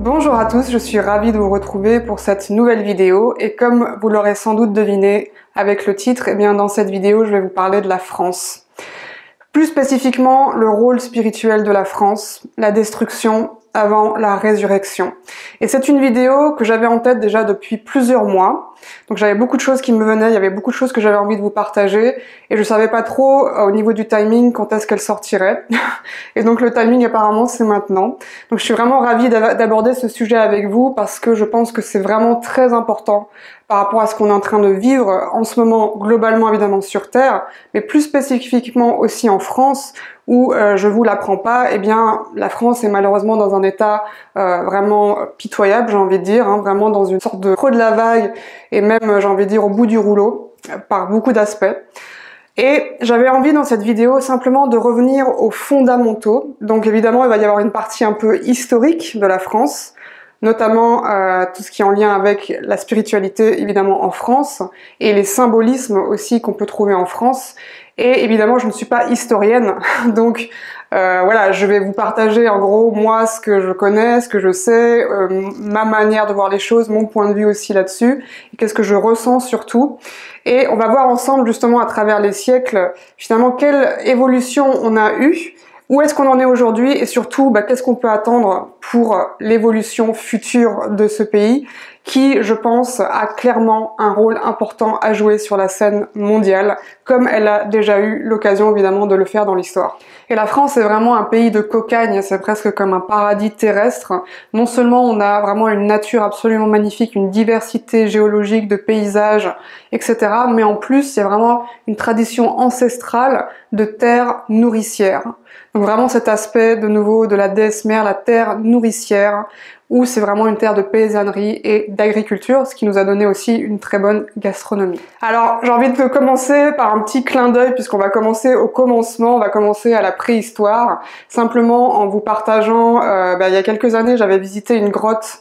Bonjour à tous, je suis ravie de vous retrouver pour cette nouvelle vidéo et comme vous l'aurez sans doute deviné avec le titre, eh bien dans cette vidéo je vais vous parler de la France. Plus spécifiquement le rôle spirituel de la France, la destruction avant la résurrection. Et c'est une vidéo que j'avais en tête déjà depuis plusieurs mois. Donc j'avais beaucoup de choses qui me venaient, il y avait beaucoup de choses que j'avais envie de vous partager et je savais pas trop au niveau du timing quand est-ce qu'elle sortirait. Et donc le timing apparemment c'est maintenant. Donc je suis vraiment ravie d'aborder ce sujet avec vous parce que je pense que c'est vraiment très important par rapport à ce qu'on est en train de vivre en ce moment globalement évidemment sur Terre, mais plus spécifiquement aussi en France où je vous l'apprends pas, eh bien la France est malheureusement dans un état vraiment pitoyable, j'ai envie de dire, hein, vraiment dans une sorte de creux de la vague et même j'ai envie de dire au bout du rouleau par beaucoup d'aspects. Et j'avais envie dans cette vidéo simplement de revenir aux fondamentaux. Donc évidemment il va y avoir une partie un peu historique de la France, notamment tout ce qui est en lien avec la spiritualité évidemment en France et les symbolismes aussi qu'on peut trouver en France. Et évidemment je ne suis pas historienne, donc voilà, je vais vous partager en gros moi ce que je connais, ce que je sais, ma manière de voir les choses, mon point de vue aussi là-dessus, et qu'est-ce que je ressens surtout. Et on va voir ensemble justement à travers les siècles finalement quelle évolution on a eue, où est-ce qu'on en est aujourd'hui et surtout qu'est-ce qu'on peut attendre pour l'évolution future de ce pays qui, je pense, a clairement un rôle important à jouer sur la scène mondiale, comme elle a déjà eu l'occasion évidemment de le faire dans l'histoire. Et la France est vraiment un pays de cocagne, c'est presque comme un paradis terrestre. Non seulement on a vraiment une nature absolument magnifique, une diversité géologique de paysages, etc., mais en plus il y a vraiment une tradition ancestrale de terre nourricière. Donc vraiment cet aspect de nouveau de la déesse mère, la terre nourricière, où c'est vraiment une terre de paysannerie et d'agriculture, ce qui nous a donné aussi une très bonne gastronomie. Alors j'ai envie de commencer par un petit clin d'œil puisqu'on va commencer au commencement, on va commencer à la préhistoire, simplement en vous partageant, il y a quelques années j'avais visité une grotte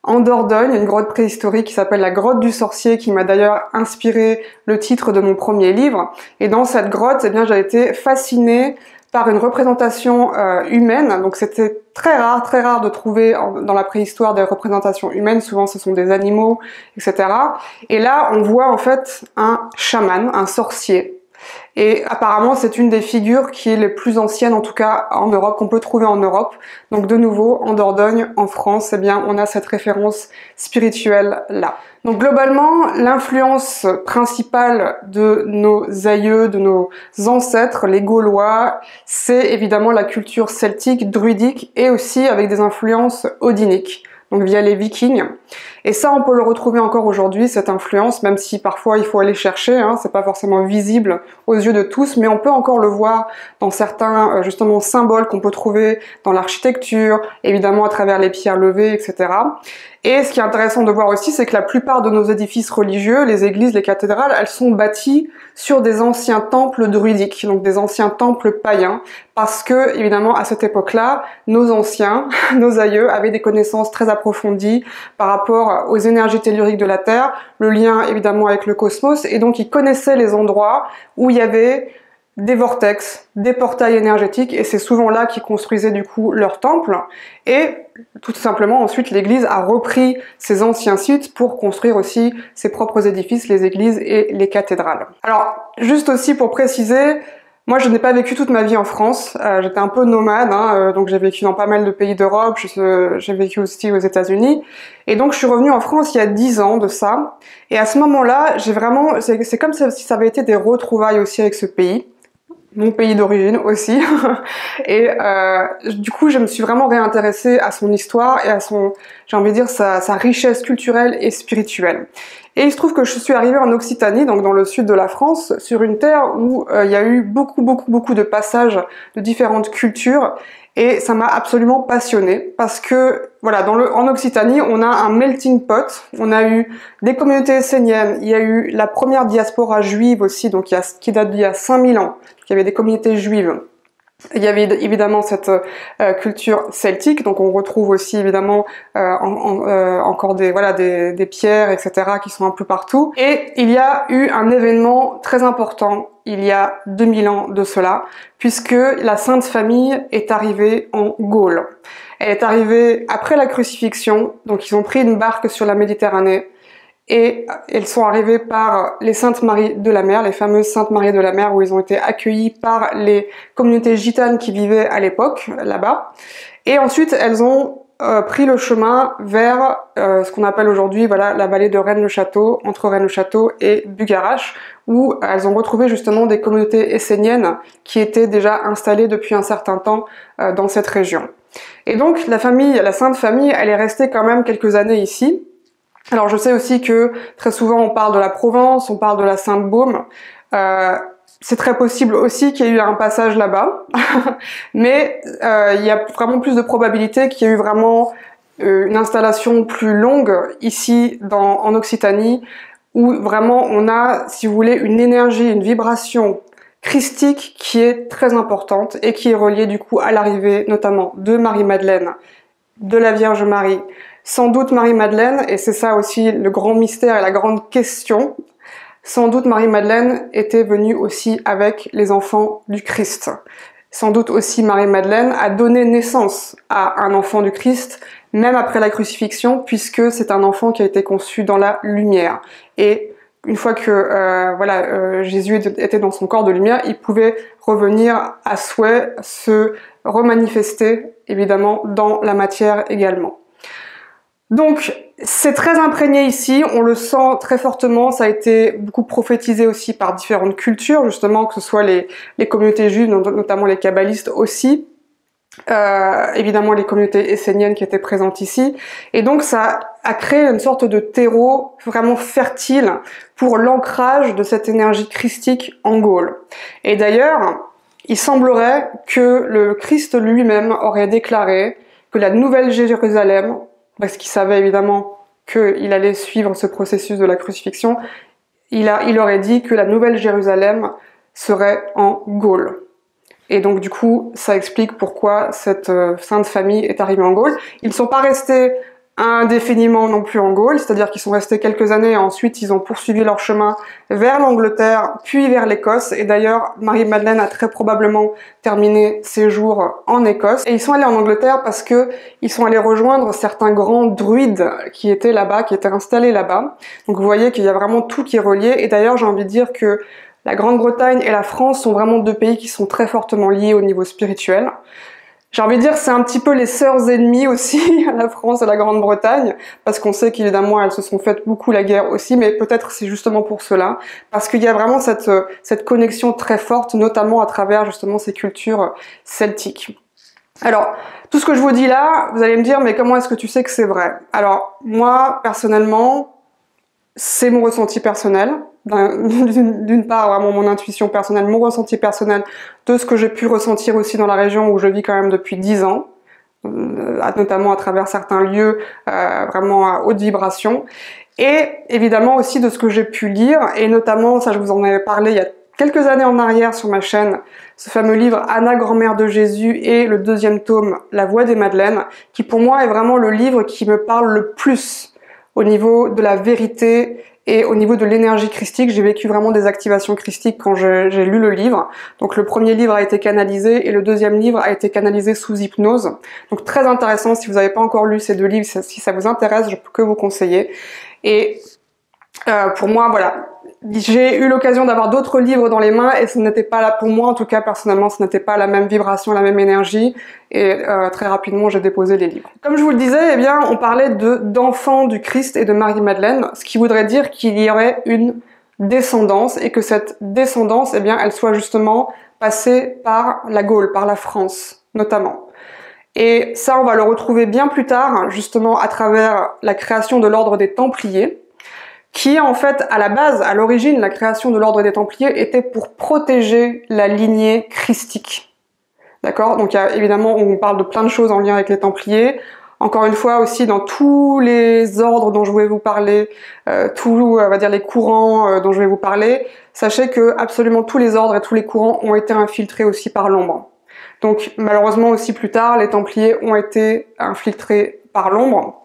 en Dordogne, une grotte préhistorique qui s'appelle la grotte du sorcier, qui m'a d'ailleurs inspiré le titre de mon premier livre. Et dans cette grotte, eh bien, j'ai été fascinée par une représentation humaine. Donc c'était très rare de trouver dans la préhistoire des représentations humaines. Souvent ce sont des animaux, etc. Et là, on voit en fait un chaman, un sorcier. Et apparemment, c'est une des figures qui est les plus anciennes, en tout cas en Europe, qu'on peut trouver en Europe. Donc de nouveau, en Dordogne, en France, eh bien, on a cette référence spirituelle là. Donc globalement, l'influence principale de nos aïeux, de nos ancêtres, les Gaulois, c'est évidemment la culture celtique, druidique et aussi avec des influences odiniques, donc via les Vikings. Et ça, on peut le retrouver encore aujourd'hui, cette influence, même si parfois il faut aller chercher, hein, c'est pas forcément visible aux yeux de tous, mais on peut encore le voir dans certains justement symboles qu'on peut trouver dans l'architecture, évidemment à travers les pierres levées, etc. Et ce qui est intéressant de voir aussi, c'est que la plupart de nos édifices religieux, les églises, les cathédrales, elles sont bâties sur des anciens temples druidiques, donc des anciens temples païens, parce que, évidemment, à cette époque-là, nos anciens, nos aïeux, avaient des connaissances très approfondies par rapport aux énergies telluriques de la Terre, le lien, évidemment, avec le cosmos, et donc ils connaissaient les endroits où il y avait des vortex, des portails énergétiques, et c'est souvent là qu'ils construisaient du coup leur temple. Et tout simplement ensuite l'église a repris ces anciens sites pour construire aussi ses propres édifices, les églises et les cathédrales. Alors juste aussi pour préciser, moi je n'ai pas vécu toute ma vie en France, j'étais un peu nomade, hein, donc j'ai vécu dans pas mal de pays d'Europe, j'ai vécu aussi aux États-Unis, et donc je suis revenue en France il y a 10 ans de ça, et à ce moment-là, c'est comme si ça avait été des retrouvailles aussi avec ce pays. Mon pays d'origine aussi. Et du coup, je me suis vraiment réintéressée à son histoire et à son, j'ai envie de dire, sa richesse culturelle et spirituelle. Et il se trouve que je suis arrivée en Occitanie, donc dans le sud de la France, sur une terre où il y a eu beaucoup de passages de différentes cultures. Et ça m'a absolument passionnée parce que voilà, en Occitanie, on a un melting pot. On a eu des communautés esséniennes, il y a eu la première diaspora juive aussi, donc qui date d'il y a 5000 ans. Il y avait des communautés juives. Il y avait évidemment cette culture celtique, donc on retrouve aussi évidemment encore des pierres, etc., qui sont un peu partout. Et il y a eu un événement très important il y a 2000 ans de cela, puisque la Sainte Famille est arrivée en Gaule. Elle est arrivée après la crucifixion, donc ils ont pris une barque sur la Méditerranée, et elles sont arrivées par les Saintes Maries de la Mer, les fameuses Saintes Maries de la Mer, où ils ont été accueillis par les communautés gitanes qui vivaient à l'époque là-bas. Et ensuite, elles ont pris le chemin vers ce qu'on appelle aujourd'hui la vallée de Rennes-le-Château, entre Rennes-le-Château et Bucharest, où elles ont retrouvé justement des communautés esséniennes qui étaient déjà installées depuis un certain temps dans cette région. Et donc la Sainte Famille, elle est restée quand même quelques années ici. Alors je sais aussi que très souvent on parle de la Provence, on parle de la Sainte-Baume. C'est très possible aussi qu'il y ait eu un passage là-bas, mais il y a vraiment plus de probabilité qu'il y ait eu vraiment une installation plus longue ici en Occitanie, où vraiment on a, si vous voulez, une énergie, une vibration christique qui est très importante et qui est reliée du coup à l'arrivée notamment de Marie-Madeleine, de la Vierge Marie, sans doute Marie-Madeleine, et c'est ça aussi le grand mystère et la grande question, sans doute Marie-Madeleine était venue aussi avec les enfants du Christ. Sans doute aussi Marie-Madeleine a donné naissance à un enfant du Christ, même après la crucifixion, puisque c'est un enfant qui a été conçu dans la lumière. Et une fois que Jésus était dans son corps de lumière, il pouvait revenir à souhait, se remanifester, évidemment, dans la matière également. Donc, c'est très imprégné ici, on le sent très fortement, ça a été beaucoup prophétisé aussi par différentes cultures, justement, que ce soit les communautés juives, notamment les kabbalistes aussi, évidemment les communautés esséniennes qui étaient présentes ici, et donc ça a créé une sorte de terreau vraiment fertile pour l'ancrage de cette énergie christique en Gaule. Et d'ailleurs, il semblerait que le Christ lui-même aurait déclaré que la Nouvelle Jérusalem, parce qu'il savait évidemment qu'il allait suivre ce processus de la crucifixion, il aurait dit que la Nouvelle Jérusalem serait en Gaule. Et donc du coup, ça explique pourquoi cette Sainte Famille est arrivée en Gaule. Ils ne sont pas restés indéfiniment non plus en Gaule, c'est-à-dire qu'ils sont restés quelques années et ensuite ils ont poursuivi leur chemin vers l'Angleterre, puis vers l'Écosse. Et d'ailleurs, Marie-Madeleine a très probablement terminé ses jours en Écosse. Et ils sont allés en Angleterre parce que ils sont allés rejoindre certains grands druides qui étaient là-bas, qui étaient installés là-bas. Donc vous voyez qu'il y a vraiment tout qui est relié. Et d'ailleurs, j'ai envie de dire que la Grande-Bretagne et la France sont vraiment deux pays qui sont très fortement liés au niveau spirituel. J'ai envie de dire que c'est un petit peu les sœurs ennemies aussi, la France et la Grande-Bretagne, parce qu'on sait qu'évidemment elles se sont faites beaucoup la guerre aussi, mais peut-être c'est justement pour cela, parce qu'il y a vraiment cette connexion très forte, notamment à travers justement ces cultures celtiques. Alors, tout ce que je vous dis là, vous allez me dire, mais comment est-ce que tu sais que c'est vrai? Alors, moi, personnellement, c'est mon ressenti personnel, d'une part vraiment mon intuition personnelle, mon ressenti personnel de ce que j'ai pu ressentir aussi dans la région où je vis quand même depuis 10 ans, notamment à travers certains lieux vraiment à haute vibration, et évidemment aussi de ce que j'ai pu lire, et notamment, ça je vous en avais parlé il y a quelques années en arrière sur ma chaîne, ce fameux livre Anna, grand-mère de Jésus, et le deuxième tome, La Voix des Madeleines, qui pour moi est vraiment le livre qui me parle le plus au niveau de la vérité et au niveau de l'énergie christique. J'ai vécu vraiment des activations christiques quand j'ai lu le livre. Donc le premier livre a été canalisé et le deuxième livre a été canalisé sous hypnose. Donc très intéressant, si vous n'avez pas encore lu ces deux livres, si ça vous intéresse, je peux que vous conseiller. Et pour moi, voilà, j'ai eu l'occasion d'avoir d'autres livres dans les mains et ce n'était pas là, pour moi en tout cas personnellement, ce n'était pas la même vibration, la même énergie, et très rapidement j'ai déposé les livres. Comme je vous le disais, eh bien on parlait d'enfants du Christ et de Marie-Madeleine, ce qui voudrait dire qu'il y aurait une descendance et que cette descendance, eh bien elle soit justement passée par la Gaule, par la France notamment. Et ça on va le retrouver bien plus tard, justement à travers la création de l'ordre des Templiers, qui en fait, à la base, à l'origine, la création de l'ordre des Templiers était pour protéger la lignée christique. D'accord? Donc évidemment, on parle de plein de choses en lien avec les Templiers. Encore une fois aussi, dans tous les ordres dont je vais vous parler, on va dire les courants dont je vais vous parler, sachez que absolument tous les ordres et tous les courants ont été infiltrés aussi par l'ombre. Donc malheureusement aussi plus tard, les Templiers ont été infiltrés par l'ombre.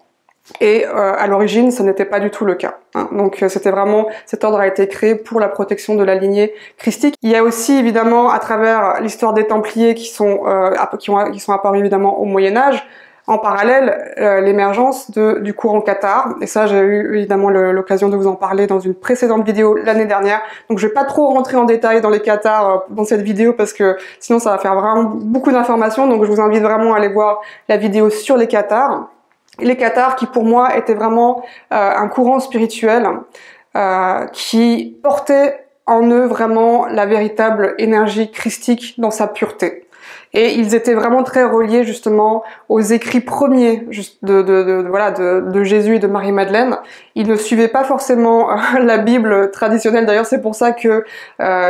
Et à l'origine, ce n'était pas du tout le cas. Hein. Donc c'était vraiment, cet ordre a été créé pour la protection de la lignée christique. Il y a aussi évidemment, à travers l'histoire des Templiers qui sont apparus évidemment au Moyen Âge, en parallèle l'émergence du courant cathare. Et ça, j'ai eu évidemment l'occasion de vous en parler dans une précédente vidéo l'année dernière. Donc je vais pas trop rentrer en détail dans les cathars dans cette vidéo parce que sinon ça va faire vraiment beaucoup d'informations. Donc je vous invite vraiment à aller voir la vidéo sur les cathars. Les cathars qui pour moi étaient vraiment un courant spirituel qui portait en eux vraiment la véritable énergie christique dans sa pureté. Et ils étaient vraiment très reliés justement aux écrits premiers de Jésus et de Marie-Madeleine. Ils ne suivaient pas forcément la Bible traditionnelle. D'ailleurs, c'est pour ça que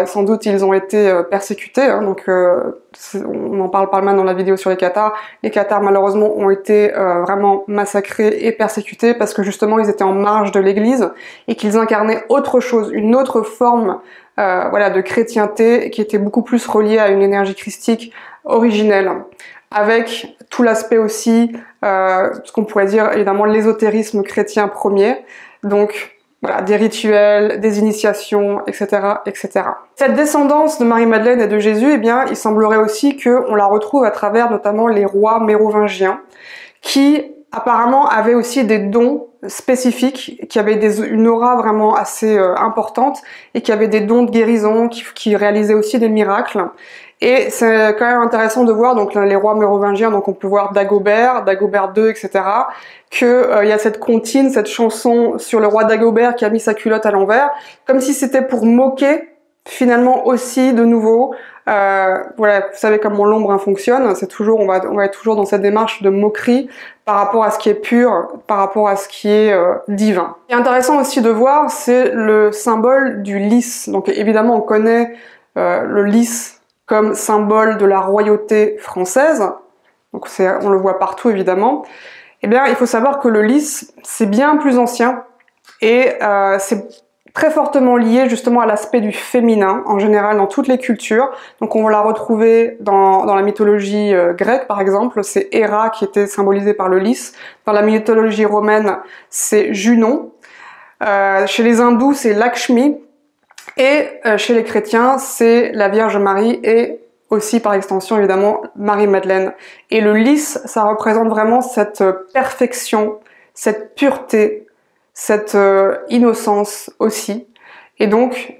sans doute ils ont été persécutés. Hein. Donc, on en parle pas mal dans la vidéo sur les cathars. Les cathars, malheureusement, ont été vraiment massacrés et persécutés parce que justement, ils étaient en marge de l'Église et qu'ils incarnaient autre chose, une autre forme de chrétienté qui était beaucoup plus reliée à une énergie christique originelle, avec tout l'aspect aussi, ce qu'on pourrait dire évidemment l'ésotérisme chrétien premier, donc voilà, des rituels, des initiations, etc., etc. Cette descendance de Marie-Madeleine et de Jésus, eh bien, il semblerait aussi qu'on la retrouve à travers notamment les rois mérovingiens, qui apparemment avaient aussi des dons spécifiques, qui avaient une aura vraiment assez importante, et qui avaient des dons de guérison, qui réalisaient aussi des miracles. Et c'est quand même intéressant de voir donc les rois mérovingiens, donc on peut voir Dagobert II, etc., que y a cette comptine, cette chanson sur le roi Dagobert qui a mis sa culotte à l'envers, comme si c'était pour moquer finalement aussi de nouveau. Voilà, vous savez comment l'ombre fonctionne. C'est toujours, on va être toujours dans cette démarche de moquerie par rapport à ce qui est pur, par rapport à ce qui est divin. Ce qui est intéressant aussi de voir, c'est le symbole du lys. Donc évidemment, on connaît le lys comme symbole de la royauté française, donc on le voit partout évidemment. Eh bien, il faut savoir que le lys, c'est bien plus ancien, et c'est très fortement lié justement à l'aspect du féminin, en général dans toutes les cultures. Donc on va la retrouver dans la mythologie grecque par exemple, c'est Héra qui était symbolisée par le lys. Dans la mythologie romaine, c'est Junon. Chez les hindous, c'est Lakshmi. Et chez les chrétiens, c'est la Vierge Marie et aussi par extension évidemment Marie-Madeleine. Et le lys, ça représente vraiment cette perfection, cette pureté, cette innocence aussi. Et donc,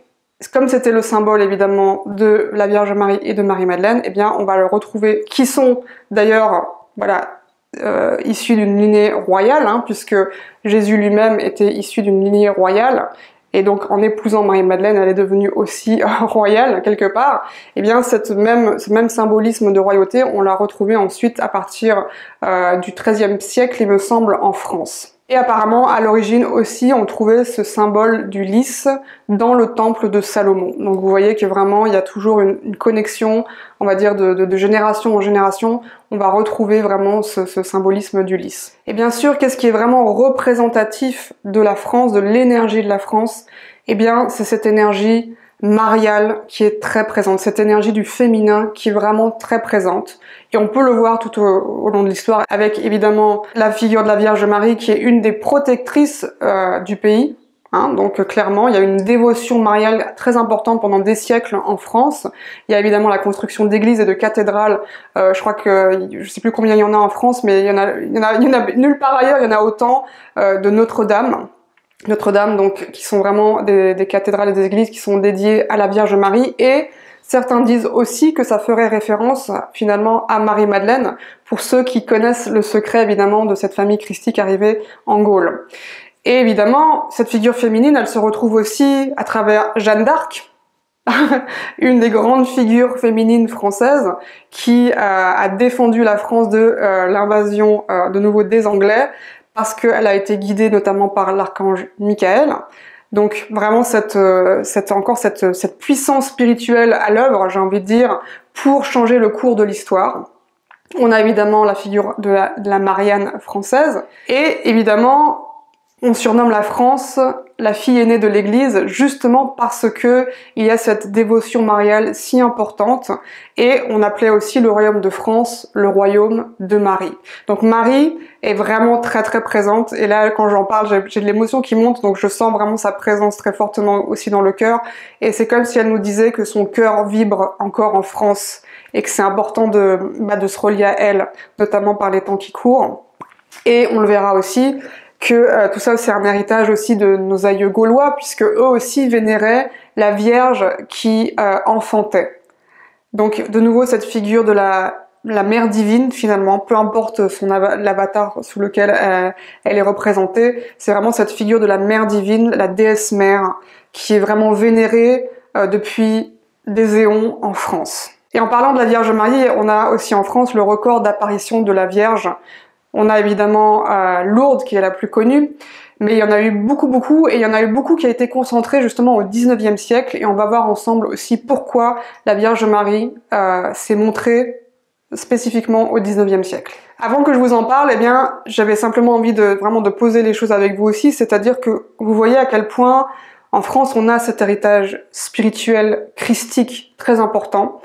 comme c'était le symbole évidemment de la Vierge Marie et de Marie-Madeleine, eh bien on va le retrouver, qui sont d'ailleurs, voilà, issus d'une lignée royale, hein, puisque Jésus lui-même était issu d'une lignée royale. Et donc, en épousant Marie-Madeleine, elle est devenue aussi royale, quelque part. Eh bien, ce même symbolisme de royauté, on l'a retrouvé ensuite à partir du XIIIe siècle, il me semble, en France. Et apparemment, à l'origine aussi, on trouvait ce symbole du lys dans le temple de Salomon. Donc vous voyez que vraiment, il y a toujours une connexion, on va dire, de génération en génération. On va retrouver vraiment ce symbolisme du lys. Et bien sûr, qu'est-ce qui est vraiment représentatif de la France, de l'énergie de la France? Eh bien, c'est cette énergie mariale qui est très présente, cette énergie du féminin qui est vraiment très présente. Et on peut le voir tout au long de l'histoire avec évidemment la figure de la Vierge Marie qui est une des protectrices du pays. Hein, donc clairement, il y a une dévotion mariale très importante pendant des siècles en France. Il y a évidemment la construction d'églises et de cathédrales. Je crois que je sais plus combien il y en a en France, mais il y en a nulle part ailleurs. Il y en a autant de Notre-Dame. Notre-Dame, donc, qui sont vraiment des cathédrales et des églises qui sont dédiées à la Vierge Marie. Et certains disent aussi que ça ferait référence finalement à Marie-Madeleine, pour ceux qui connaissent le secret évidemment de cette famille christique arrivée en Gaule. Et évidemment, cette figure féminine, elle se retrouve aussi à travers Jeanne d'Arc, une des grandes figures féminines françaises qui a défendu la France de l'invasion de nouveau des Anglais, parce qu'elle a été guidée notamment par l'archange Michael. Donc vraiment cette puissance spirituelle à l'œuvre, j'ai envie de dire, pour changer le cours de l'histoire. On a évidemment la figure de la Marianne française, et évidemment, On surnomme la France la fille aînée de l'Église justement parce que il y a cette dévotion mariale si importante, et on appelait aussi le royaume de France le royaume de Marie. Donc Marie est vraiment très très présente, et là quand j'en parle j'ai de l'émotion qui monte, donc je sens vraiment sa présence très fortement aussi dans le cœur, et c'est comme si elle nous disait que son cœur vibre encore en France et que c'est important de se relier à elle, notamment par les temps qui courent. Et on le verra aussi que tout ça c'est un héritage aussi de nos aïeux gaulois, puisque eux aussi vénéraient la Vierge qui enfantait. Donc de nouveau cette figure de la mère divine finalement, peu importe l'avatar sous lequel elle est représentée, c'est vraiment cette figure de la mère divine, la déesse mère, qui est vraiment vénérée depuis des éons en France. Et en parlant de la Vierge Marie, on a aussi en France le record d'apparition de la Vierge. On a évidemment Lourdes qui est la plus connue, mais il y en a eu beaucoup, et il y en a eu beaucoup qui a été concentré justement au 19e siècle, et on va voir ensemble aussi pourquoi la Vierge Marie s'est montrée spécifiquement au 19e siècle. Avant que je vous en parle, eh bien, j'avais simplement envie vraiment de poser les choses avec vous aussi, c'est-à-dire que vous voyez à quel point en France on a cet héritage spirituel christique très important,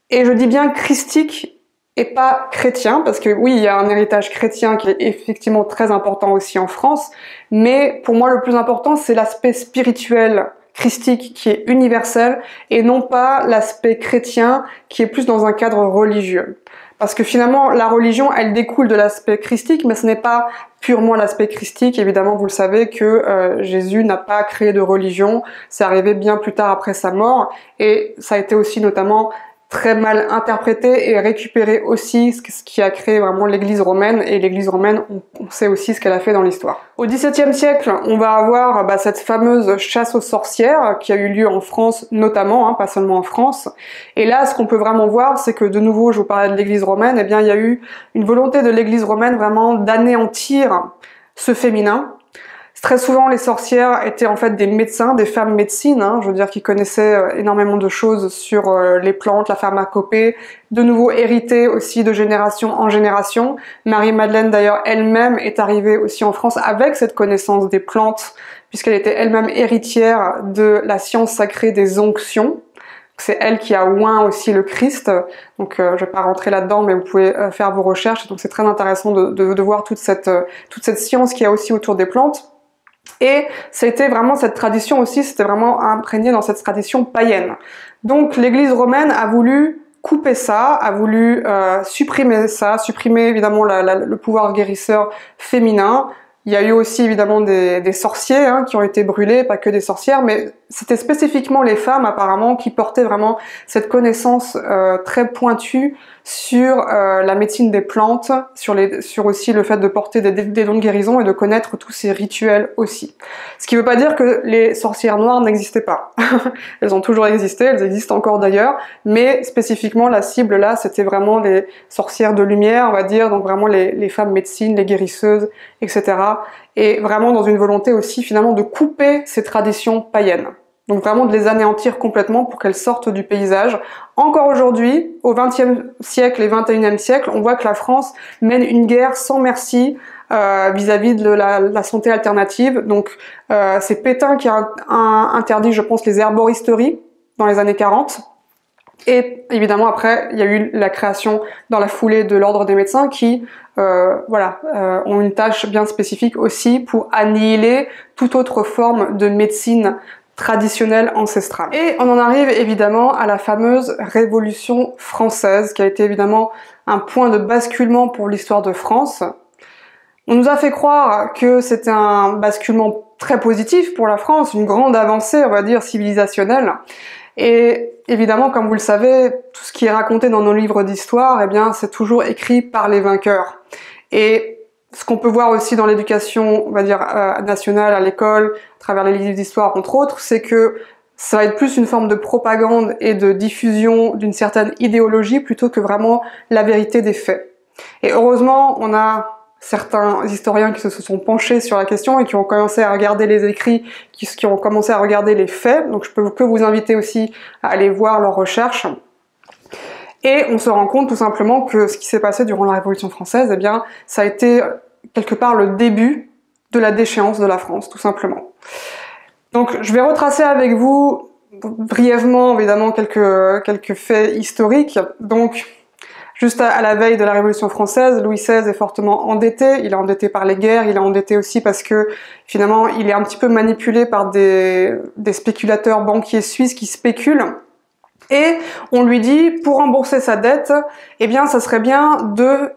et je dis bien christique et pas chrétien, parce que oui, il y a un héritage chrétien qui est effectivement très important aussi en France, mais pour moi le plus important c'est l'aspect spirituel christique qui est universel, et non pas l'aspect chrétien qui est plus dans un cadre religieux. Parce que finalement la religion elle découle de l'aspect christique, mais ce n'est pas purement l'aspect christique. Évidemment vous le savez que Jésus n'a pas créé de religion, c'est arrivé bien plus tard après sa mort, et ça a été aussi notamment très mal interprété et récupéré aussi, ce qui a créé vraiment l'Église romaine, et l'Église romaine, on sait aussi ce qu'elle a fait dans l'histoire. Au XVIIe siècle, on va avoir cette fameuse chasse aux sorcières qui a eu lieu en France notamment, pas seulement en France, et là ce qu'on peut vraiment voir, c'est que de nouveau, je vous parlais de l'Église romaine, eh bien il y a eu une volonté de l'Église romaine vraiment d'anéantir ce féminin. Très souvent, les sorcières étaient en fait des médecins, des femmes médecines, je veux dire, qui connaissaient énormément de choses sur les plantes, la pharmacopée, de nouveau héritées aussi de génération en génération. Marie-Madeleine d'ailleurs elle-même est arrivée aussi en France avec cette connaissance des plantes, puisqu'elle était elle-même héritière de la science sacrée des onctions. C'est elle qui a oint aussi le Christ, donc je vais pas rentrer là-dedans, mais vous pouvez faire vos recherches, donc c'est très intéressant de voir toute cette science qu'il y a aussi autour des plantes. Et c'était vraiment cette tradition aussi, c'était vraiment imprégné dans cette tradition païenne. Donc l'Église romaine a voulu couper ça, a voulu supprimer ça, supprimer évidemment le pouvoir guérisseur féminin. Il y a eu aussi évidemment des sorciers qui ont été brûlés, pas que des sorcières, mais c'était spécifiquement les femmes apparemment qui portaient vraiment cette connaissance très pointue sur la médecine des plantes, sur aussi le fait de porter des dons de guérison et de connaître tous ces rituels aussi. Ce qui ne veut pas dire que les sorcières noires n'existaient pas. Elles ont toujours existé, elles existent encore d'ailleurs, mais spécifiquement la cible là, c'était vraiment les sorcières de lumière, on va dire, donc vraiment les femmes médecines, les guérisseuses, etc. Et vraiment dans une volonté aussi finalement de couper ces traditions païennes. Donc vraiment de les anéantir complètement pour qu'elles sortent du paysage. Encore aujourd'hui, au XXe siècle et XXIe siècle, on voit que la France mène une guerre sans merci vis-à-vis de la santé alternative. Donc c'est Pétain qui a interdit, je pense, les herboristeries dans les années 40. Et évidemment après, il y a eu la création dans la foulée de l'ordre des médecins qui ont une tâche bien spécifique aussi pour annihiler toute autre forme de médecine traditionnelle ancestrale. Et on en arrive évidemment à la fameuse Révolution française, qui a été évidemment un point de basculement pour l'histoire de France. On nous a fait croire que c'était un basculement très positif pour la France, une grande avancée, on va dire, civilisationnelle. Et évidemment, comme vous le savez, tout ce qui est raconté dans nos livres d'histoire, eh bien, c'est toujours écrit par les vainqueurs. Et ce qu'on peut voir aussi dans l'éducation, on va dire, nationale, à l'école, à travers les livres d'histoire, entre autres, c'est que ça va être plus une forme de propagande et de diffusion d'une certaine idéologie plutôt que vraiment la vérité des faits. Et heureusement, on a certains historiens qui se sont penchés sur la question et qui ont commencé à regarder les écrits, qui ont commencé à regarder les faits. Donc je peux que vous inviter aussi à aller voir leurs recherches. Et on se rend compte tout simplement que ce qui s'est passé durant la Révolution française, eh bien, ça a été quelque part le début de la déchéance de la France, tout simplement. Donc je vais retracer avec vous brièvement, évidemment, quelques faits historiques. Donc, juste à la veille de la Révolution française, Louis XVI est fortement endetté. Il est endetté par les guerres, il est endetté aussi parce que, finalement, il est un petit peu manipulé par des spéculateurs banquiers suisses qui spéculent. Et on lui dit, pour rembourser sa dette, eh bien, ça serait bien de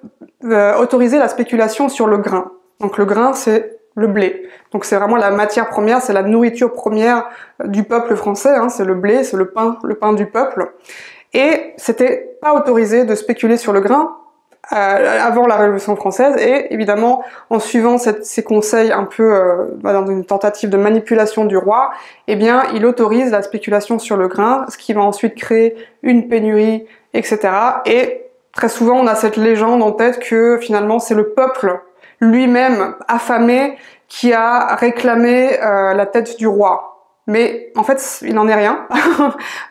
autoriser la spéculation sur le grain. Donc le grain, c'est le blé. Donc c'est vraiment la matière première, c'est la nourriture première du peuple français, hein, c'est le blé, c'est le pain du peuple. Et c'était pas autorisé de spéculer sur le grain avant la Révolution française, et évidemment, en suivant ces conseils un peu dans une tentative de manipulation du roi, eh bien, il autorise la spéculation sur le grain, ce qui va ensuite créer une pénurie, etc. Et très souvent, on a cette légende en tête que finalement, c'est le peuple lui-même affamé qui a réclamé la tête du roi. Mais en fait, il n'en est rien,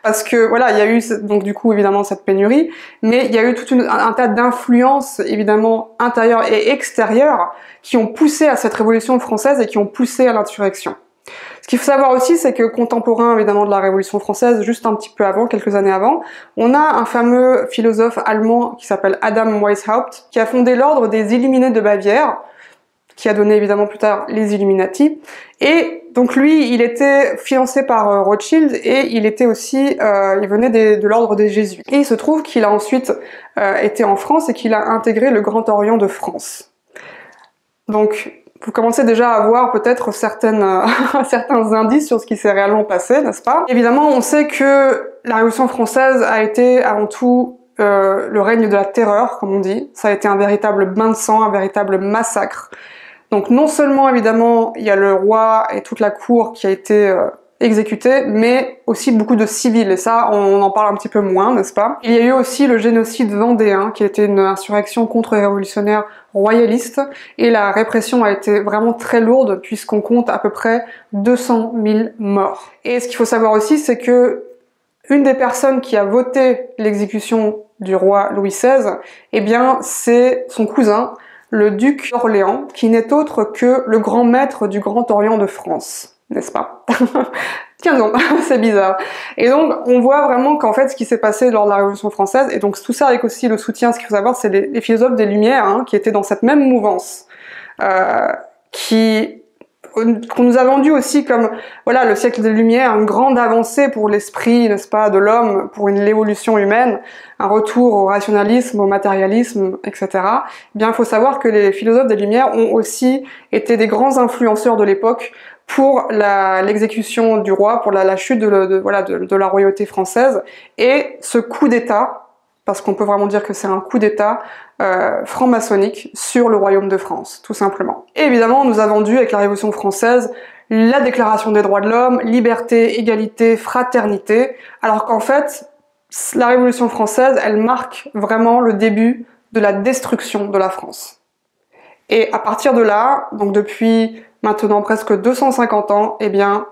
parce que voilà, il y a eu donc du coup évidemment cette pénurie, mais il y a eu tout un tas d'influences évidemment intérieures et extérieures qui ont poussé à cette révolution française et qui ont poussé à l'insurrection. Ce qu'il faut savoir aussi, c'est que contemporain évidemment de la Révolution française, juste un petit peu avant, quelques années avant, on a un fameux philosophe allemand qui s'appelle Adam Weishaupt, qui a fondé l'ordre des Illuminés de Bavière, qui a donné évidemment plus tard les Illuminati. Et donc lui, il était financé par Rothschild et il était aussi, il venait de l'ordre des Jésuites. Et il se trouve qu'il a ensuite été en France et qu'il a intégré le Grand Orient de France. Donc vous commencez déjà à avoir peut-être certains indices sur ce qui s'est réellement passé, n'est-ce pas? Évidemment, on sait que la Révolution française a été avant tout le règne de la terreur, comme on dit. Ça a été un véritable bain de sang, un véritable massacre. Donc non seulement, évidemment, il y a le roi et toute la cour qui a été exécutée, mais aussi beaucoup de civils, et ça, on en parle un petit peu moins, n'est-ce pas? Il y a eu aussi le génocide vendéen, qui a été une insurrection contre-révolutionnaire royaliste, et la répression a été vraiment très lourde, puisqu'on compte à peu près 200 000 morts. Et ce qu'il faut savoir aussi, c'est que une des personnes qui a voté l'exécution du roi Louis XVI, eh bien, c'est son cousin, le duc d'Orléans, qui n'est autre que le grand maître du Grand Orient de France, n'est-ce pas? Tiens donc, c'est bizarre. Et donc, on voit vraiment qu'en fait, ce qui s'est passé lors de la Révolution française, et donc tout ça avec aussi le soutien, ce qu'il faut savoir, c'est les philosophes des Lumières, hein, qui étaient dans cette même mouvance, qu'on nous a vendu aussi comme, voilà, le siècle des Lumières, une grande avancée pour l'esprit, n'est-ce pas, de l'homme, pour l'évolution humaine, un retour au rationalisme, au matérialisme, etc. Eh bien, il faut savoir que les philosophes des Lumières ont aussi été des grands influenceurs de l'époque pour l'exécution du roi, pour la chute de la royauté française, et ce coup d'État, parce qu'on peut vraiment dire que c'est un coup d'État franc-maçonnique sur le royaume de France, tout simplement. Et évidemment, on nous a vendu avec la Révolution française la Déclaration des droits de l'homme, liberté, égalité, fraternité, alors qu'en fait, la Révolution française, elle marque vraiment le début de la destruction de la France. Et à partir de là, donc depuis maintenant presque 250 ans, eh bien,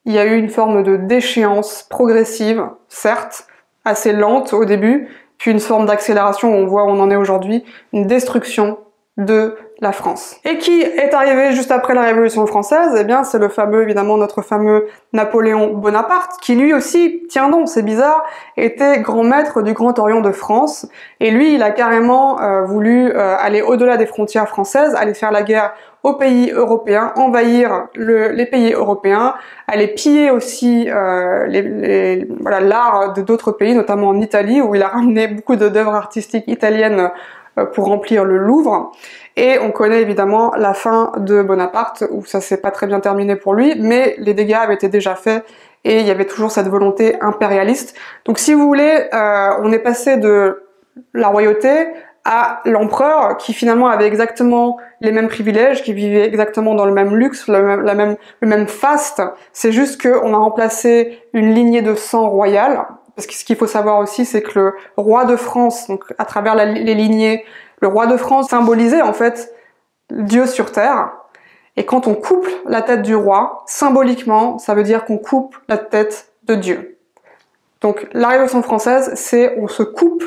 il y a eu une forme de déchéance progressive, certes, assez lente au début, puis une forme d'accélération où on voit où on en est aujourd'hui, une destruction de la France. Et qui est arrivé juste après la Révolution française? Eh bien, c'est le fameux, évidemment, notre fameux Napoléon Bonaparte, qui lui aussi, tiens donc, c'est bizarre, était grand maître du Grand Orient de France, et lui, il a carrément voulu aller au-delà des frontières françaises, aller faire la guerre aux pays européens, envahir les pays européens, aller piller aussi l'art de d'autres pays, notamment en Italie, où il a ramené beaucoup d'œuvres artistiques italiennes pour remplir le Louvre. Et on connaît évidemment la fin de Bonaparte, où ça s'est pas très bien terminé pour lui, mais les dégâts avaient été déjà faits, et il y avait toujours cette volonté impérialiste. Donc si vous voulez, on est passé de la royauté à l'empereur, qui finalement avait exactement les mêmes privilèges, qui vivait exactement dans le même luxe, le même faste. C'est juste qu'on a remplacé une lignée de sang royale, parce que ce qu'il faut savoir aussi, c'est que le roi de France, donc à travers les lignées, le roi de France symbolisait en fait Dieu sur terre. Et quand on coupe la tête du roi, symboliquement, ça veut dire qu'on coupe la tête de Dieu. Donc la Révolution française, c'est on se coupe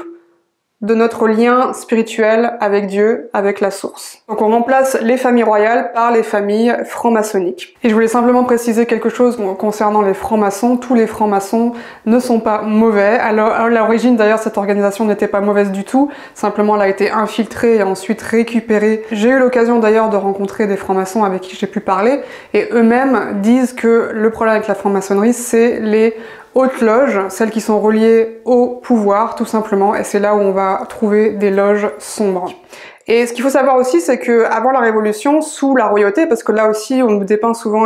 de notre lien spirituel avec Dieu, avec la source. Donc on remplace les familles royales par les familles franc-maçonniques. Et je voulais simplement préciser quelque chose concernant les francs-maçons. Tous les francs-maçons ne sont pas mauvais. Alors, à l'origine d'ailleurs, cette organisation n'était pas mauvaise du tout. Simplement, elle a été infiltrée et ensuite récupérée. J'ai eu l'occasion d'ailleurs de rencontrer des francs-maçons avec qui j'ai pu parler et eux-mêmes disent que le problème avec la franc-maçonnerie, c'est les hautes loges, celles qui sont reliées au pouvoir tout simplement, et c'est là où on va trouver des loges sombres. Et ce qu'il faut savoir aussi, c'est que avant la Révolution, sous la royauté, parce que là aussi on nous dépeint souvent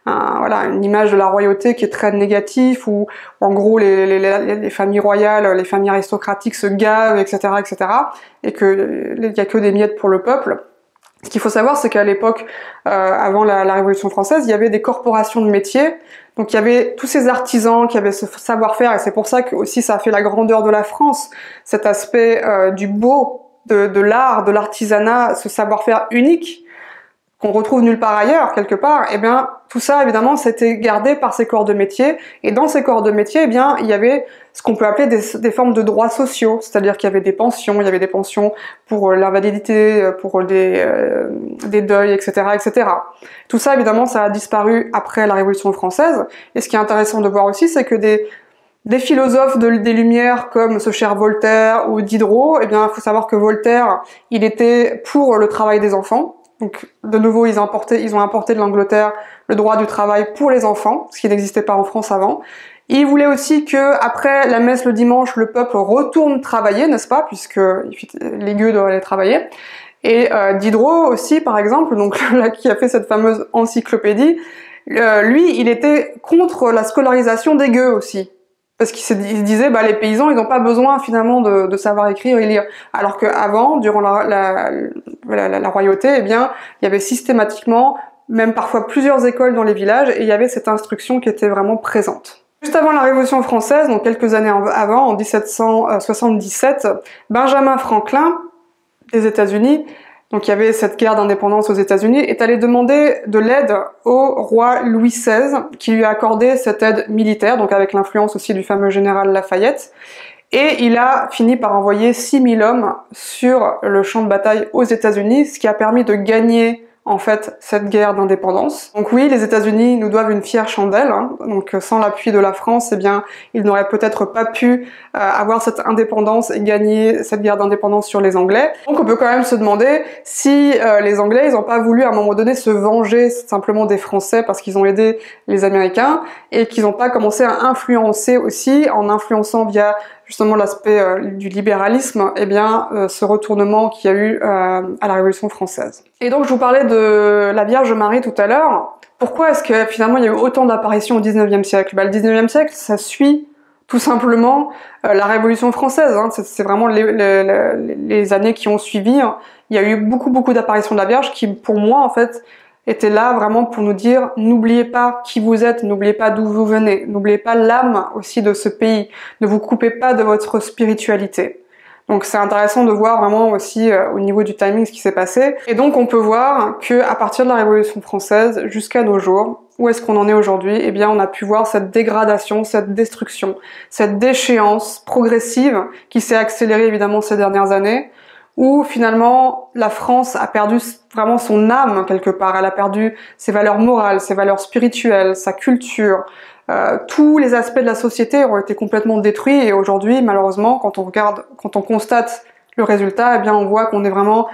une image de la royauté qui est très négative, où en gros les familles royales, les familles aristocratiques se gavent, etc., etc., et qu'il n'y a que des miettes pour le peuple. Ce qu'il faut savoir, c'est qu'à l'époque, avant la Révolution française, il y avait des corporations de métiers. Donc il y avait tous ces artisans qui avaient ce savoir-faire, et c'est pour ça que aussi ça a fait la grandeur de la France, cet aspect du beau, de l'art, de l'artisanat, ce savoir-faire unique qu'on retrouve nulle part ailleurs, quelque part. Et bien tout ça, évidemment, c'était gardé par ces corps de métier. Et dans ces corps de métier, eh bien, il y avait ce qu'on peut appeler des formes de droits sociaux, c'est-à-dire qu'il y avait des pensions, il y avait des pensions pour l'invalidité, pour des deuils, etc., etc. Tout ça, évidemment, ça a disparu après la Révolution française. Et ce qui est intéressant de voir aussi, c'est que des philosophes des Lumières comme ce cher Voltaire ou Diderot, eh bien, il faut savoir que Voltaire, il était pour le travail des enfants. Donc, de nouveau, ils ont importé de l'Angleterre le droit du travail pour les enfants, ce qui n'existait pas en France avant. Ils voulaient aussi que, après la messe le dimanche, le peuple retourne travailler, n'est-ce pas, puisque les gueux doivent aller travailler. Et Diderot aussi, par exemple, donc là, qui a fait cette fameuse encyclopédie, lui, il était contre la scolarisation des gueux aussi. Parce qu'il se disait, les paysans, ils n'ont pas besoin finalement de savoir écrire et lire. Alors qu'avant, durant la royauté, eh bien, il y avait systématiquement, même parfois plusieurs écoles dans les villages, et il y avait cette instruction qui était vraiment présente. Juste avant la Révolution française, donc quelques années avant, en 1777, Benjamin Franklin, des États-Unis, donc il y avait cette guerre d'indépendance aux États-Unis, est allé demander de l'aide au roi Louis XVI, qui lui a accordé cette aide militaire, donc avec l'influence aussi du fameux général Lafayette. Et il a fini par envoyer 6000 hommes sur le champ de bataille aux États-Unis, ce qui a permis de gagner en fait cette guerre d'indépendance. Donc oui, les États-Unis nous doivent une fière chandelle, hein. Donc sans l'appui de la France, eh bien, ils n'auraient peut-être pas pu avoir cette indépendance et gagner cette guerre d'indépendance sur les Anglais. Donc on peut quand même se demander si les Anglais, ils n'ont pas voulu à un moment donné se venger simplement des Français parce qu'ils ont aidé les Américains et qu'ils n'ont pas commencé à influencer aussi, en influençant via justement l'aspect du libéralisme, eh bien, ce retournement qu'il y a eu à la Révolution française. Et donc je vous parlais de la Vierge Marie tout à l'heure. Pourquoi est-ce que finalement il y a eu autant d'apparitions au 19e siècle? Le 19e siècle, ça suit tout simplement la Révolution française, hein. C'est vraiment les années qui ont suivi. Il y a eu beaucoup d'apparitions de la Vierge qui, pour moi, en fait, était là vraiment pour nous dire n'oubliez pas qui vous êtes, n'oubliez pas d'où vous venez, n'oubliez pas l'âme aussi de ce pays, ne vous coupez pas de votre spiritualité. Donc c'est intéressant de voir vraiment aussi au niveau du timing ce qui s'est passé. Et donc on peut voir que à partir de la Révolution française jusqu'à nos jours, où est-ce qu'on en est aujourd'hui? Eh bien on a pu voir cette dégradation, cette destruction, cette déchéance progressive qui s'est accélérée évidemment ces dernières années, où finalement la France a perdu vraiment son âme quelque part, elle a perdu ses valeurs morales, ses valeurs spirituelles, sa culture, tous les aspects de la société ont été complètement détruits et aujourd'hui malheureusement quand on constate le résultat, eh bien on voit qu'on est vraiment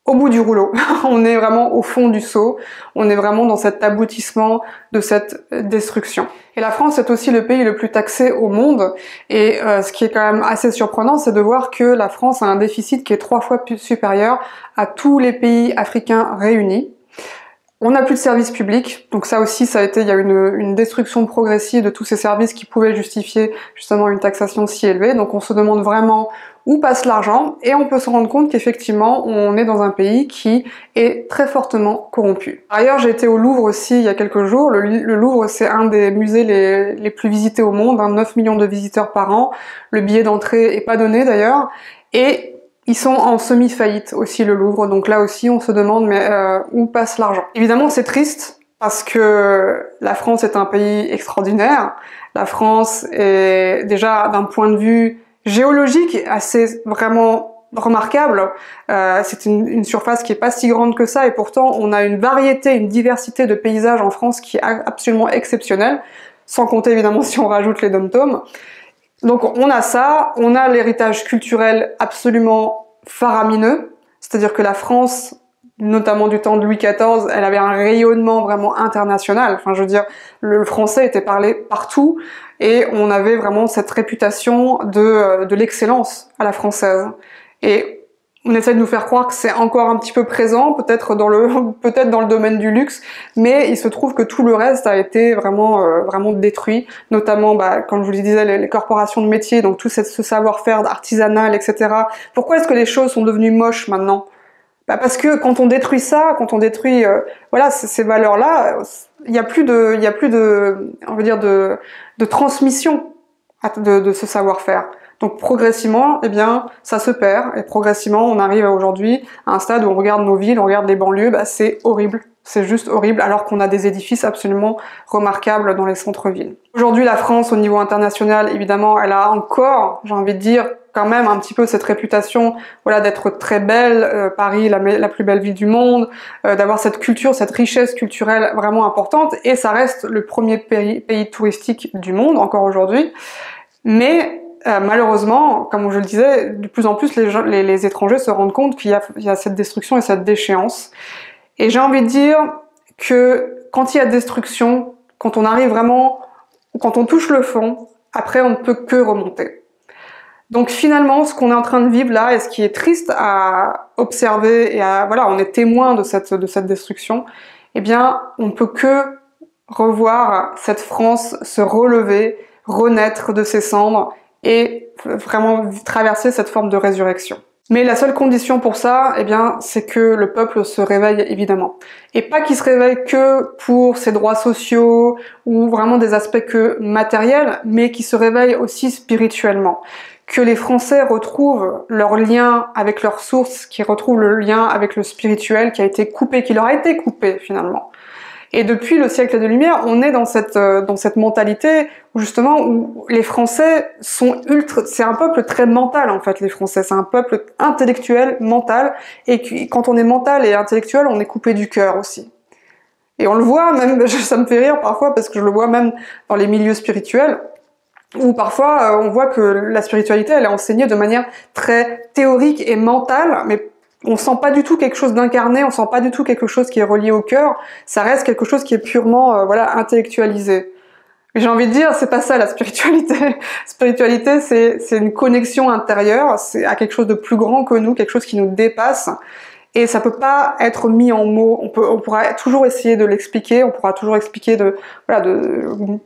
au bout du rouleau, on est vraiment au fond du seau, on est vraiment dans cet aboutissement de cette destruction. Et la France est aussi le pays le plus taxé au monde, et ce qui est quand même assez surprenant, c'est de voir que la France a un déficit qui est 3 fois plus supérieur à tous les pays africains réunis. On n'a plus de services publics, donc ça aussi, il y a une destruction progressive de tous ces services qui pouvaient justifier justement une taxation si élevée. Donc on se demande vraiment où passe l'argent et on peut se rendre compte qu'effectivement on est dans un pays qui est très fortement corrompu. Par ailleurs, j'ai été au Louvre aussi il y a quelques jours. Le Louvre, c'est un des musées les plus visités au monde, 9 millions de visiteurs par an. Le billet d'entrée est pas donné d'ailleurs. Et ils sont en semi-faillite aussi, le Louvre, donc là aussi on se demande mais où passe l'argent? Évidemment c'est triste parce que la France est un pays extraordinaire. La France est déjà d'un point de vue géologique assez vraiment remarquable. C'est une surface qui est pas si grande que ça et pourtant on a une variété, une diversité de paysages en France qui est absolument exceptionnelle, sans compter évidemment si on rajoute les dom-toms. Donc on a ça, on a l'héritage culturel absolument faramineux, c'est-à-dire que la France, notamment du temps de Louis XIV, elle avait un rayonnement vraiment international. Enfin, je veux dire, le français était parlé partout et on avait vraiment cette réputation de l'excellence à la française. Et on essaie de nous faire croire que c'est encore un petit peu présent, peut-être dans le domaine du luxe, mais il se trouve que tout le reste a été vraiment détruit, notamment, comme je vous le disais, les corporations de métiers, donc tout ce savoir-faire artisanal, etc. Pourquoi est-ce que les choses sont devenues moches maintenant? Parce que quand on détruit ça, quand on détruit voilà ces valeurs-là, il y a plus de on veut dire de transmission de ce savoir-faire. Donc progressivement, eh bien, ça se perd et progressivement, on arrive aujourd'hui à un stade où on regarde nos villes, on regarde les banlieues, c'est horrible. C'est juste horrible alors qu'on a des édifices absolument remarquables dans les centres-villes. Aujourd'hui, la France, au niveau international, évidemment, elle a encore, j'ai envie de dire, quand même un petit peu cette réputation, voilà, d'être très belle, Paris, la plus belle ville du monde, d'avoir cette culture, cette richesse culturelle vraiment importante, et ça reste le premier pays touristique du monde encore aujourd'hui. Mais malheureusement, comme je le disais, de plus en plus les étrangers se rendent compte qu'il y a cette destruction et cette déchéance. Et j'ai envie de dire que quand il y a destruction, quand on arrive vraiment, quand on touche le fond, après on ne peut que remonter. Donc finalement, ce qu'on est en train de vivre là, et ce qui est triste à observer, et voilà, on est témoin de cette destruction, eh bien, on ne peut que revoir cette France se relever, renaître de ses cendres, et vraiment traverser cette forme de résurrection. Mais la seule condition pour ça, eh bien, c'est que le peuple se réveille, évidemment. Et pas qu'il se réveille que pour ses droits sociaux, ou vraiment des aspects que matériels, mais qu'il se réveille aussi spirituellement. Que les Français retrouvent leur lien avec leurs sources, qu'ils retrouvent le lien avec le spirituel qui a été coupé, qui leur a été coupé, finalement. Et depuis le siècle des Lumières, on est dans cette mentalité où justement où les Français sont c'est un peuple très mental en fait, les Français, c'est un peuple intellectuel, mental, et quand on est mental et intellectuel, on est coupé du cœur aussi. Et on le voit même, ça me fait rire parfois parce que je le vois même dans les milieux spirituels, où parfois on voit que la spiritualité elle est enseignée de manière très théorique et mentale, mais on sent pas du tout quelque chose d'incarné, on sent pas du tout quelque chose qui est relié au cœur, ça reste quelque chose qui est purement voilà, intellectualisé. Mais j'ai envie de dire, c'est pas ça la spiritualité. Spiritualité, c'est une connexion intérieure, c'est à quelque chose de plus grand que nous, quelque chose qui nous dépasse. Et ça peut pas être mis en mots. On pourra toujours essayer de l'expliquer, on pourra toujours expliquer de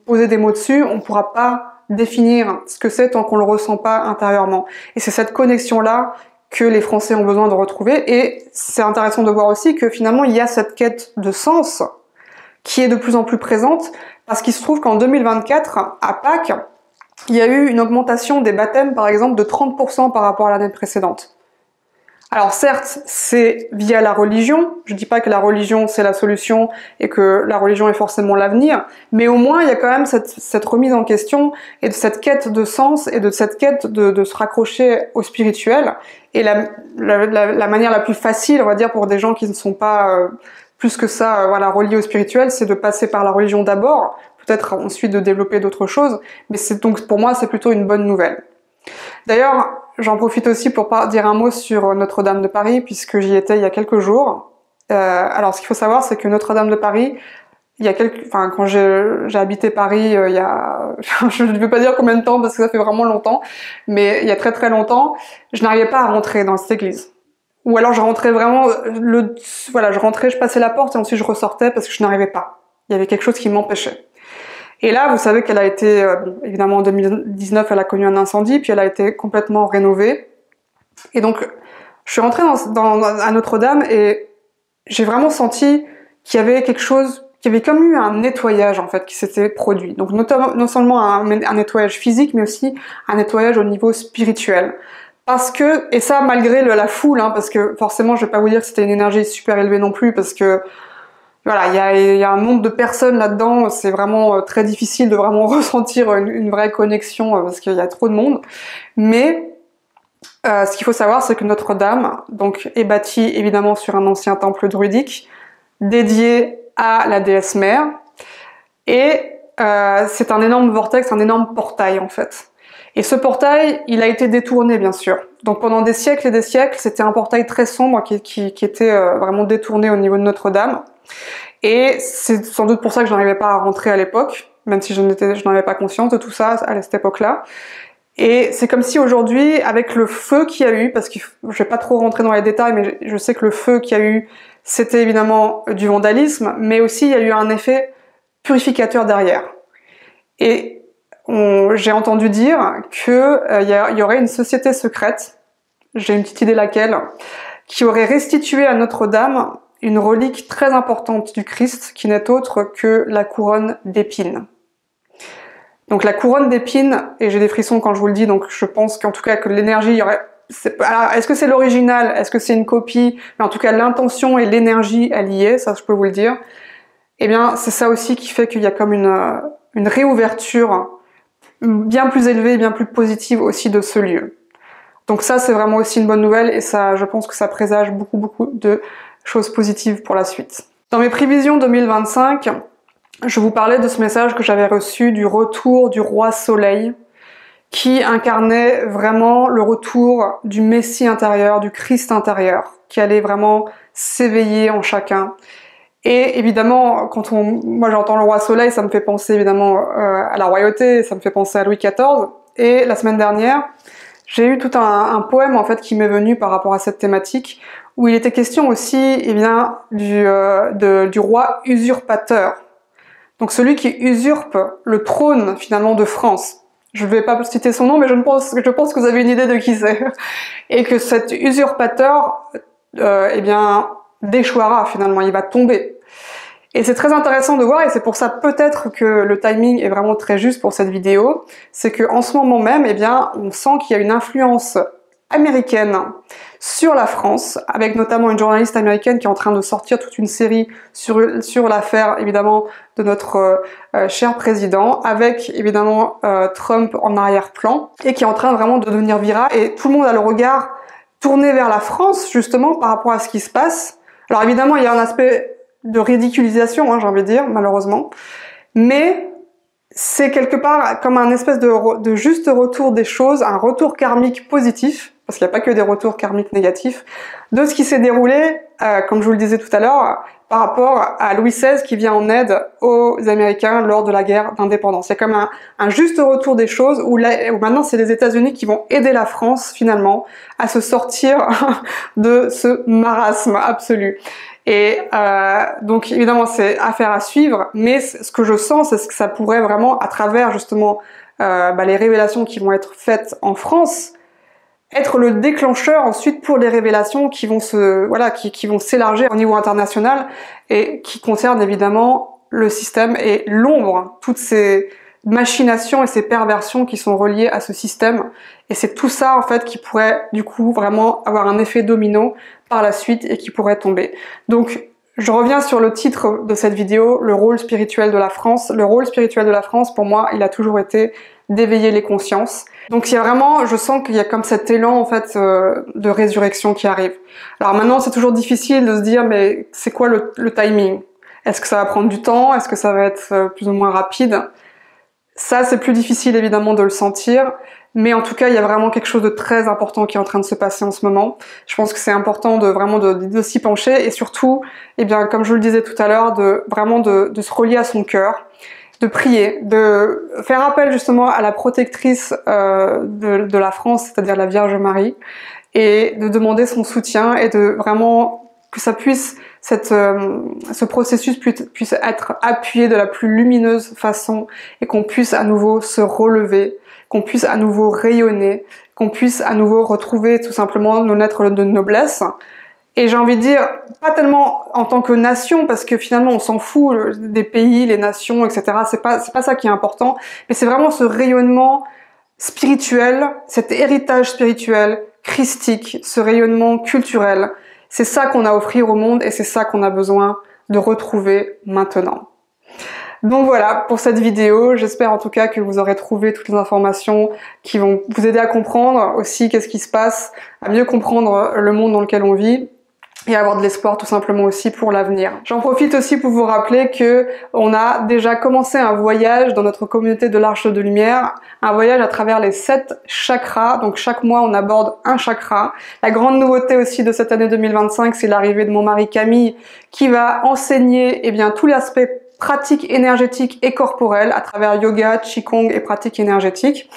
poser des mots dessus, on pourra pas définir ce que c'est tant qu'on le ressent pas intérieurement. Et c'est cette connexion-là que les Français ont besoin de retrouver, et c'est intéressant de voir aussi que finalement il y a cette quête de sens qui est de plus en plus présente, parce qu'il se trouve qu'en 2024, à Pâques, il y a eu une augmentation des baptêmes par exemple de 30% par rapport à l'année précédente. Alors certes, c'est via la religion, je dis pas que la religion c'est la solution et que la religion est forcément l'avenir, mais au moins il y a quand même cette remise en question et de cette quête de sens et de cette quête de se raccrocher au spirituel. Et la manière la plus facile, on va dire, pour des gens qui ne sont pas plus que ça voilà, reliés au spirituel, c'est de passer par la religion d'abord, peut-être ensuite de développer d'autres choses, mais donc pour moi c'est plutôt une bonne nouvelle. D'ailleurs, j'en profite aussi pour dire un mot sur Notre-Dame de Paris, puisque j'y étais il y a quelques jours. Alors, ce qu'il faut savoir, c'est que Notre-Dame de Paris, quand j'ai habité Paris, il y a, je ne veux pas dire combien de temps, parce que ça fait vraiment longtemps, mais il y a très très longtemps, je n'arrivais pas à rentrer dans cette église. Ou alors je rentrais vraiment, je passais la porte et ensuite je ressortais parce que je n'arrivais pas. Il y avait quelque chose qui m'empêchait. Et là, vous savez qu'elle a été, évidemment en 2019, elle a connu un incendie, puis elle a été complètement rénovée. Et donc, je suis rentrée à Notre-Dame et j'ai vraiment senti qu'il y avait quelque chose, qu'il y avait comme eu un nettoyage en fait qui s'était produit. Donc non seulement un nettoyage physique, mais aussi un nettoyage au niveau spirituel. Parce que, et ça malgré la foule, hein, parce que forcément, je vais pas vous dire que c'était une énergie super élevée non plus, parce que voilà, il y a un nombre de personnes là-dedans, c'est vraiment très difficile de vraiment ressentir une vraie connexion parce qu'il y a trop de monde. Mais ce qu'il faut savoir, c'est que Notre-Dame donc est bâtie évidemment sur un ancien temple druidique dédié à la déesse mère, et c'est un énorme vortex, un énorme portail en fait. Et ce portail, il a été détourné bien sûr. Donc pendant des siècles et des siècles, c'était un portail très sombre qui était vraiment détourné au niveau de Notre-Dame. Et c'est sans doute pour ça que je n'arrivais pas à rentrer à l'époque, même si je n'en avais pas conscience de tout ça à cette époque-là. Et c'est comme si aujourd'hui, avec le feu qu'il y a eu, parce que je vais pas trop rentrer dans les détails, mais je sais que le feu qu'il y a eu, c'était évidemment du vandalisme, mais aussi il y a eu un effet purificateur derrière. Et j'ai entendu dire que il y aurait une société secrète, j'ai une petite idée laquelle, qui aurait restitué à Notre-Dame une relique très importante du Christ, qui n'est autre que la couronne d'épines. Donc la couronne d'épines, et j'ai des frissons quand je vous le dis, donc je pense qu'en tout cas que l'énergie, il y aurait... Alors, est-ce que c'est l'original? Est-ce que c'est une copie? Mais en tout cas, l'intention et l'énergie, elle y est, ça je peux vous le dire. Eh bien, c'est ça aussi qui fait qu'il y a comme une réouverture bien plus élevée, bien plus positive aussi de ce lieu. Donc ça, c'est vraiment aussi une bonne nouvelle, et ça, je pense que ça présage beaucoup de choses positives pour la suite. Dans mes prévisions 2025, je vous parlais de ce message que j'avais reçu du retour du roi Soleil, qui incarnait vraiment le retour du Messie intérieur, du Christ intérieur, qui allait vraiment s'éveiller en chacun. Et évidemment, moi j'entends le roi Soleil, ça me fait penser évidemment à la royauté, ça me fait penser à Louis XIV. Et la semaine dernière, j'ai eu tout un poème en fait qui m'est venu par rapport à cette thématique, où il était question aussi eh bien, du roi usurpateur. Donc celui qui usurpe le trône finalement de France. Je ne vais pas citer son nom, mais je pense que vous avez une idée de qui c'est. Et que cet usurpateur, eh bien, déchoira finalement, il va tomber. Et c'est très intéressant de voir, et c'est pour ça peut-être que le timing est vraiment très juste pour cette vidéo, c'est qu'en ce moment même, eh bien, on sent qu'il y a une influence américaine sur la France, avec notamment une journaliste américaine qui est en train de sortir toute une série sur l'affaire, évidemment, de notre cher président, avec, évidemment, Trump en arrière-plan, et qui est en train vraiment de devenir virale, et tout le monde a le regard tourné vers la France, justement, par rapport à ce qui se passe. Alors évidemment, il y a un aspect de ridiculisation, hein, j'ai envie de dire, malheureusement, mais c'est quelque part comme un espèce de juste retour des choses, un retour karmique positif, parce qu'il n'y a pas que des retours karmiques négatifs, de ce qui s'est déroulé, comme je vous le disais tout à l'heure, par rapport à Louis XVI qui vient en aide aux Américains lors de la guerre d'indépendance. Il y a comme un juste retour des choses où maintenant c'est les États-Unis qui vont aider la France finalement à se sortir de ce marasme absolu. Et donc évidemment c'est affaire à suivre, mais ce que je sens, c'est que ça pourrait vraiment, à travers justement les révélations qui vont être faites en France, être le déclencheur ensuite pour les révélations qui vont qui vont s'élargir au niveau international et qui concernent évidemment le système et l'ombre, toutes ces machinations et ces perversions qui sont reliées à ce système. Et c'est tout ça en fait qui pourrait du coup vraiment avoir un effet domino par la suite et qui pourrait tomber. Donc je reviens sur le titre de cette vidéo, le rôle spirituel de la France. Le rôle spirituel de la France, pour moi, il a toujours été d'éveiller les consciences. Donc il y a vraiment, je sens qu'il y a comme cet élan en fait de résurrection qui arrive. Alors maintenant, c'est toujours difficile de se dire, mais c'est quoi le timing? Est-ce que ça va prendre du temps? Est-ce que ça va être plus ou moins rapide? Ça, c'est plus difficile évidemment de le sentir, mais en tout cas, il y a vraiment quelque chose de très important qui est en train de se passer en ce moment. Je pense que c'est important de s'y pencher et surtout, eh bien, comme je vous le disais tout à l'heure, de se relier à son cœur, de prier, de faire appel justement à la protectrice de la France, c'est-à-dire la Vierge Marie, et de demander son soutien et de vraiment que ça puisse ce processus puisse être appuyé de la plus lumineuse façon et qu'on puisse à nouveau se relever, qu'on puisse à nouveau rayonner, qu'on puisse à nouveau retrouver tout simplement nos lettres de noblesse. Et j'ai envie de dire, pas tellement en tant que nation, parce que finalement on s'en fout des pays, les nations, etc. C'est pas ça qui est important, mais c'est vraiment ce rayonnement spirituel, cet héritage spirituel, christique, ce rayonnement culturel. C'est ça qu'on a à offrir au monde et c'est ça qu'on a besoin de retrouver maintenant. Donc voilà pour cette vidéo, j'espère en tout cas que vous aurez trouvé toutes les informations qui vont vous aider à comprendre aussi qu'est-ce qui se passe, à mieux comprendre le monde dans lequel on vit et avoir de l'espoir tout simplement aussi pour l'avenir. J'en profite aussi pour vous rappeler que on a déjà commencé un voyage dans notre communauté de l'Arche de Lumière, un voyage à travers les 7 chakras, donc chaque mois on aborde un chakra. La grande nouveauté aussi de cette année 2025, c'est l'arrivée de mon mari Camille qui va enseigner tout l'aspect pratique énergétique et corporelle à travers yoga, qigong et pratique énergétique.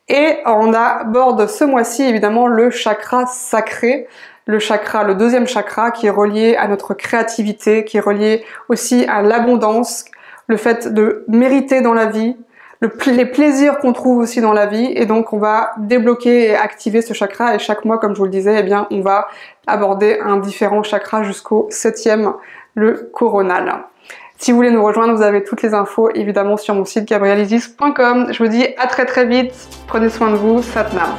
Et on aborde ce mois-ci évidemment le chakra sacré, le deuxième chakra qui est relié à notre créativité, qui est relié aussi à l'abondance, le fait de mériter dans la vie, les plaisirs qu'on trouve aussi dans la vie. Et donc on va débloquer et activer ce chakra et chaque mois, comme je vous le disais, on va aborder un différent chakra jusqu'au 7e, le coronal. Si vous voulez nous rejoindre, vous avez toutes les infos évidemment sur mon site gabrielisis.com. Je vous dis à très vite, prenez soin de vous, Satnam.